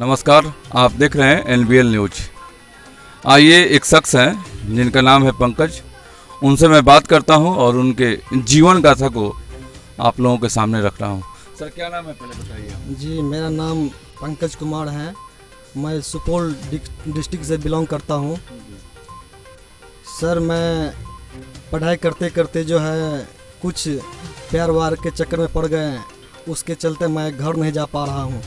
नमस्कार, आप देख रहे हैं NBL न्यूज। आइए, एक शख्स हैं जिनका नाम है पंकज, उनसे मैं बात करता हूं और उनके जीवन गाथा को आप लोगों के सामने रख रहा हूं। सर, क्या नाम है, पहले बताइए। जी, मेरा नाम पंकज कुमार है। मैं सुपौल डिस्ट्रिक्ट से बिलोंग करता हूं। सर, मैं पढ़ाई करते करते जो है कुछ प्यार वार के चक्कर में पड़ गए, उसके चलते मैं घर नहीं जा पा रहा हूं।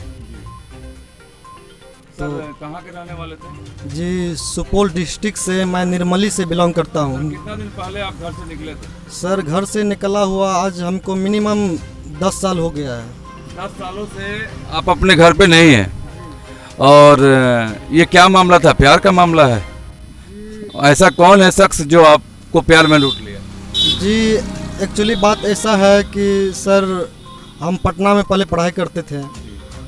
तो कहाँ के रहने वाले थे? जी, सुपौल डिस्ट्रिक्ट से, मैं निर्मली से बिलोंग करता हूँ। कितना दिन पहले आप घर से निकले थे? सर, घर से निकला हुआ आज हमको मिनिमम 10 साल हो गया है। 10 सालों से आप अपने घर पे नहीं हैं। और ये क्या मामला था? प्यार का मामला है? ऐसा कौन है शख्स जो आपको प्यार में लूट लिया? जी, एक्चुअली बात ऐसा है कि सर, हम पटना में पहले पढ़ाई करते थे।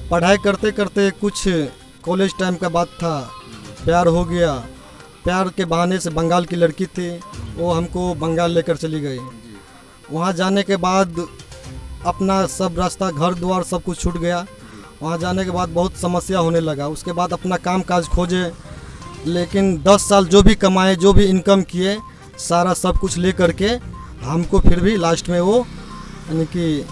पढ़ाई करते करते कुछ कॉलेज टाइम का बात था, प्यार हो गया। प्यार के बहाने से बंगाल की लड़की थी, वो हमको बंगाल लेकर चली गई। वहाँ जाने के बाद अपना सब रास्ता, घर द्वार सब कुछ छूट गया। वहाँ जाने के बाद बहुत समस्या होने लगा। उसके बाद अपना काम काज खोजे, लेकिन 10 साल जो भी कमाए, जो भी इनकम किए, सारा सब कुछ ले करके हमको फिर भी लास्ट में वो यानी कि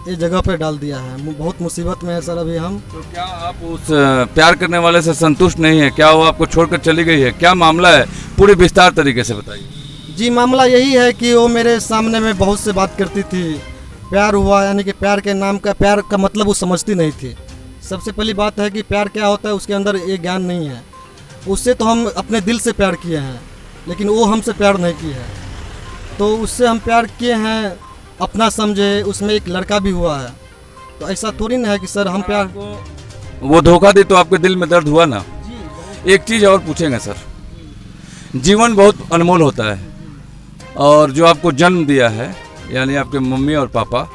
ये जगह पे डाल दिया है। बहुत मुसीबत में है सर अभी हम। तो क्या आप उस प्यार करने वाले से संतुष्ट नहीं है? क्या वो आपको छोड़कर चली गई है? क्या मामला है, पूरी विस्तार तरीके से बताइए। जी, मामला यही है कि वो मेरे सामने में बहुत से बात करती थी। प्यार हुआ, यानी कि प्यार के नाम का, प्यार का मतलब वो समझती नहीं थी। सबसे पहली बात है कि प्यार क्या होता है, उसके अंदर ये ज्ञान नहीं है। उससे तो हम अपने दिल से प्यार किए हैं, लेकिन वो हमसे प्यार नहीं की है। तो उससे हम प्यार किए हैं, अपना समझे, उसमें एक लड़का भी हुआ है। तो ऐसा थोड़ी ना है कि सर हम प्यार वो धोखा दी तो आपके दिल में दर्द हुआ ना? एक चीज़ और पूछेंगे सर, जीवन बहुत अनमोल होता है, और जो आपको जन्म दिया है यानी आपके मम्मी और पापा,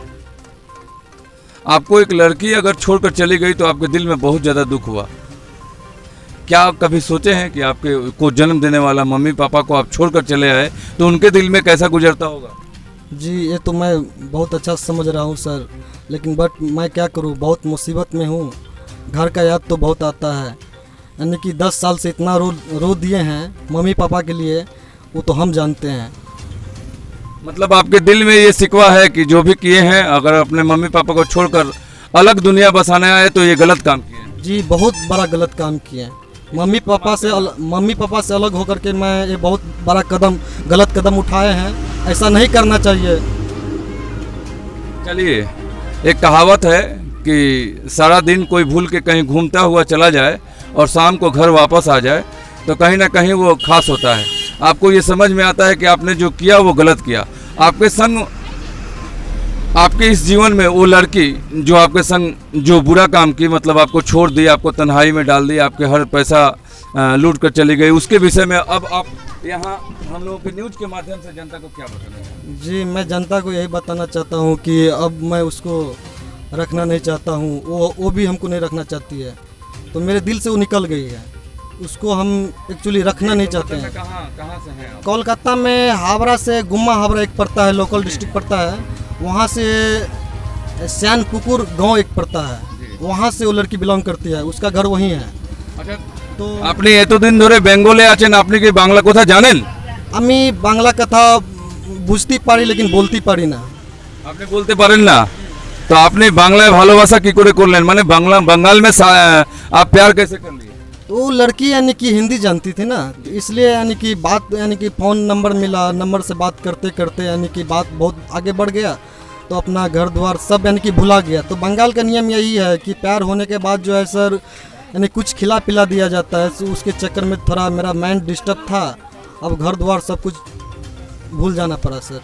आपको एक लड़की अगर छोड़कर चली गई तो आपके दिल में बहुत ज़्यादा दुख हुआ। क्या आप कभी सोचे हैं कि आपके को जन्म देने वाला मम्मी पापा को आप छोड़कर चले आए तो उनके दिल में कैसा गुजरता होगा? जी, ये तो मैं बहुत अच्छा समझ रहा हूँ सर, लेकिन बट मैं क्या करूँ, बहुत मुसीबत में हूँ। घर का याद तो बहुत आता है। यानी कि 10 साल से इतना रो दिए हैं मम्मी पापा के लिए, वो तो हम जानते हैं। मतलब आपके दिल में ये शिकवा है कि जो भी किए हैं, अगर अपने मम्मी पापा को छोड़कर अलग दुनिया बसाने आए तो ये गलत काम किए हैं? जी, बहुत बड़ा गलत काम किए हैं। मम्मी पापा से अलग होकर के मैं ये बहुत बड़ा गलत कदम उठाए हैं। ऐसा नहीं करना चाहिए। चलिए, एक कहावत है कि सारा दिन कोई भूल के कहीं घूमता हुआ चला जाए और शाम को घर वापस आ जाए तो कहीं ना कहीं वो खास होता है। आपको ये समझ में आता है कि आपने जो किया वो गलत किया। आपके संग, आपके इस जीवन में वो लड़की जो आपके संग जो बुरा काम की, मतलब आपको छोड़ दी, आपको तन्हाई में डाल दी, आपके हर पैसा लूट कर चली गई, उसके विषय में अब आप यहाँ हम लोगों के न्यूज़ के माध्यम से जनता को क्या बताना? जी, मैं जनता को यही बताना चाहता हूँ कि अब मैं उसको रखना नहीं चाहता हूँ। वो भी हमको नहीं रखना चाहती है। तो मेरे दिल से वो निकल गई है। उसको हम एक्चुअली रखना नहीं चाहते हैं। कहाँ से हैं आप? कोलकाता में हावड़ा से, गुम्मा हावड़ा एक पड़ता है, लोकल डिस्ट्रिक्ट पड़ता है। वहाँ से श्यानपुकुर गांव एक पड़ता है, वहाँ से वो लड़की बिलोंग करती है। उसका घर वहीं है। अच्छा, तो আপনি এতদিন ধরে বেঙ্গলে আছেন, আপনি কি বাংলা কথা জানেন? আমি বাংলা কথা বুঝতে পারি, लेकिन বলতে পারি না। আপনি বলতে পারেন না? তো আপনি বাংলায় ভালোবাসা কি করে করলেন? মানে बंगाल में आप प्यार कैसे कर लिए? तो वो लड़की यानी कि हिंदी जानती थी ना, तो इसलिए यानी कि बात, यानी कि फ़ोन नंबर मिला, नंबर से बात करते करते यानी कि बात बहुत आगे बढ़ गया। तो अपना घर द्वार सब यानी कि भुला गया। तो बंगाल का नियम यही है कि प्यार होने के बाद जो है सर, यानी कुछ खिला पिला दिया जाता है। उसके चक्कर में थोड़ा मेरा माइंड डिस्टर्ब था। अब घर द्वार सब कुछ भूल जाना पड़ा सर।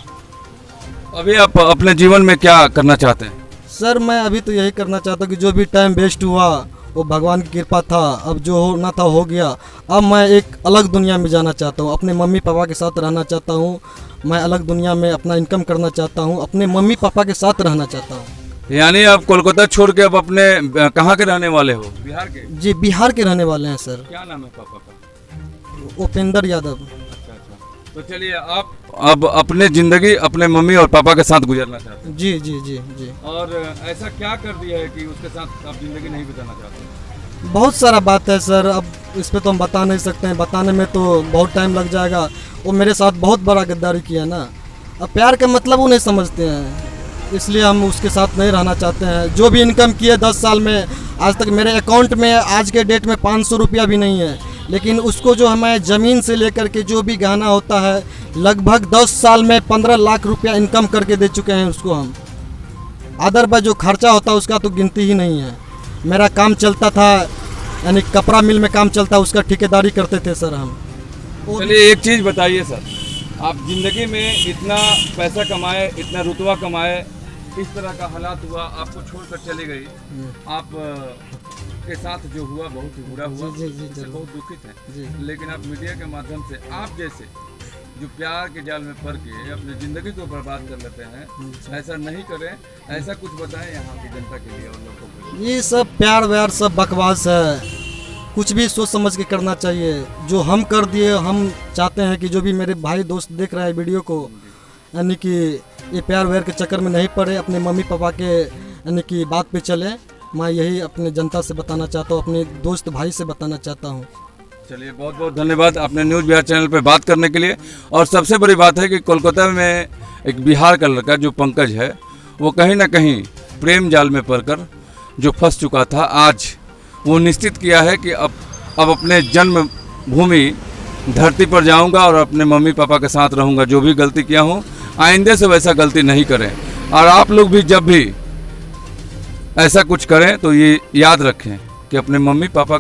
अभी आप अपने जीवन में क्या करना चाहते हैं? सर, मैं अभी तो यही करना चाहता हूँ कि जो भी टाइम वेस्ट हुआ वो भगवान की कृपा था। अब जो होना था हो गया। अब मैं एक अलग दुनिया में जाना चाहता हूँ। अपने मम्मी पापा के साथ रहना चाहता हूँ। मैं अलग दुनिया में अपना इनकम करना चाहता हूँ। अपने मम्मी पापा के साथ रहना चाहता हूँ। यानी आप कोलकाता छोड़ के अब अपने कहाँ के रहने वाले हो? बिहार के? जी, बिहार के रहने वाले हैं सर। क्या नाम है पापा का? उपेंद्र यादव। अच्छा। तो चलिए, आप अब अपने ज़िंदगी अपने मम्मी और पापा के साथ गुजरना चाहते हैं? जी जी जी जी। और ऐसा क्या कर दिया है कि उसके साथ आप ज़िंदगी नहीं बिताना चाहते? बहुत सारा बात है सर, अब इस पे तो हम बता नहीं सकते हैं, बताने में तो बहुत टाइम लग जाएगा। वो मेरे साथ बहुत बड़ा गद्दारी किया ना, अब प्यार का मतलब वो नहीं समझते हैं, इसलिए हम उसके साथ नहीं रहना चाहते हैं। जो भी इनकम किए 10 साल में, आज तक मेरे अकाउंट में आज के डेट में 500 रुपया भी नहीं है, लेकिन उसको जो हमें ज़मीन से लेकर के जो भी गहना होता है, लगभग 10 साल में 15 लाख रुपया इनकम करके दे चुके हैं उसको हम। अदरवाइज जो खर्चा होता है उसका तो गिनती ही नहीं है। मेरा काम चलता था, यानी कपड़ा मिल में काम चलता, उसका ठेकेदारी करते थे सर हम। चलिए एक चीज़ बताइए सर, आप ज़िंदगी में इतना पैसा कमाए, इतना रुतबा कमाए, इस तरह का हालात हुआ, आपको छोड़कर चली गई, आप के साथ जो हुआ बहुत ही बुरा हुआ, जी, इससे जरूर। बहुत दुखित हैं। जी। लेकिन आप मीडिया के माध्यम से आप जैसे जो प्यार के जाल में पड़ के अपनी ज़िंदगी को बर्बाद कर लेते हैं, ऐसा नहीं करें, ऐसा कुछ बताएं यहाँ की जनता के लिए और लोगों के लिए। ये सब प्यार व्यार सब बकवास है, कुछ भी सोच समझ के करना चाहिए। जो हम कर दिए, हम चाहते हैं कि जो भी मेरे भाई दोस्त देख रहे हैं वीडियो को, यानी कि ये प्यार व्यार के चक्कर में नहीं पड़े, अपने मम्मी पापा के यानी कि बात पे चले। मैं यही अपने जनता से बताना चाहता हूँ, अपने दोस्त भाई से बताना चाहता हूँ। चलिए बहुत बहुत धन्यवाद आपने न्यूज़ बिहार चैनल पे बात करने के लिए। और सबसे बड़ी बात है कि कोलकाता में एक बिहार का लड़का जो पंकज है, वो कहीं ना कहीं प्रेम जाल में पड़कर जो फंस चुका था, आज वो निश्चित किया है कि अब अपने जन्म भूमि धरती पर जाऊंगा और अपने मम्मी पापा के साथ रहूंगा। जो भी गलती किया हूँ आइंदे से वैसा गलती नहीं करें। और आप लोग भी जब भी ऐसा कुछ करें तो ये याद रखें कि अपने मम्मी पापा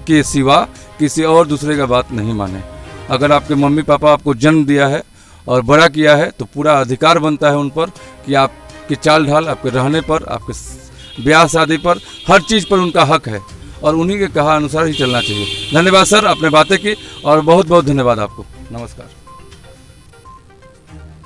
के सिवा किसी और दूसरे का बात नहीं माने। अगर आपके मम्मी पापा आपको जन्म दिया है और बड़ा किया है तो पूरा अधिकार बनता है उन पर कि आपके चाल ढाल, आपके रहने पर, आपके ब्याह शादी पर, हर चीज़ पर उनका हक है और उन्हीं के कहा अनुसार ही चलना चाहिए। धन्यवाद सर, आपने बातें की और बहुत बहुत धन्यवाद आपको। नमस्कार।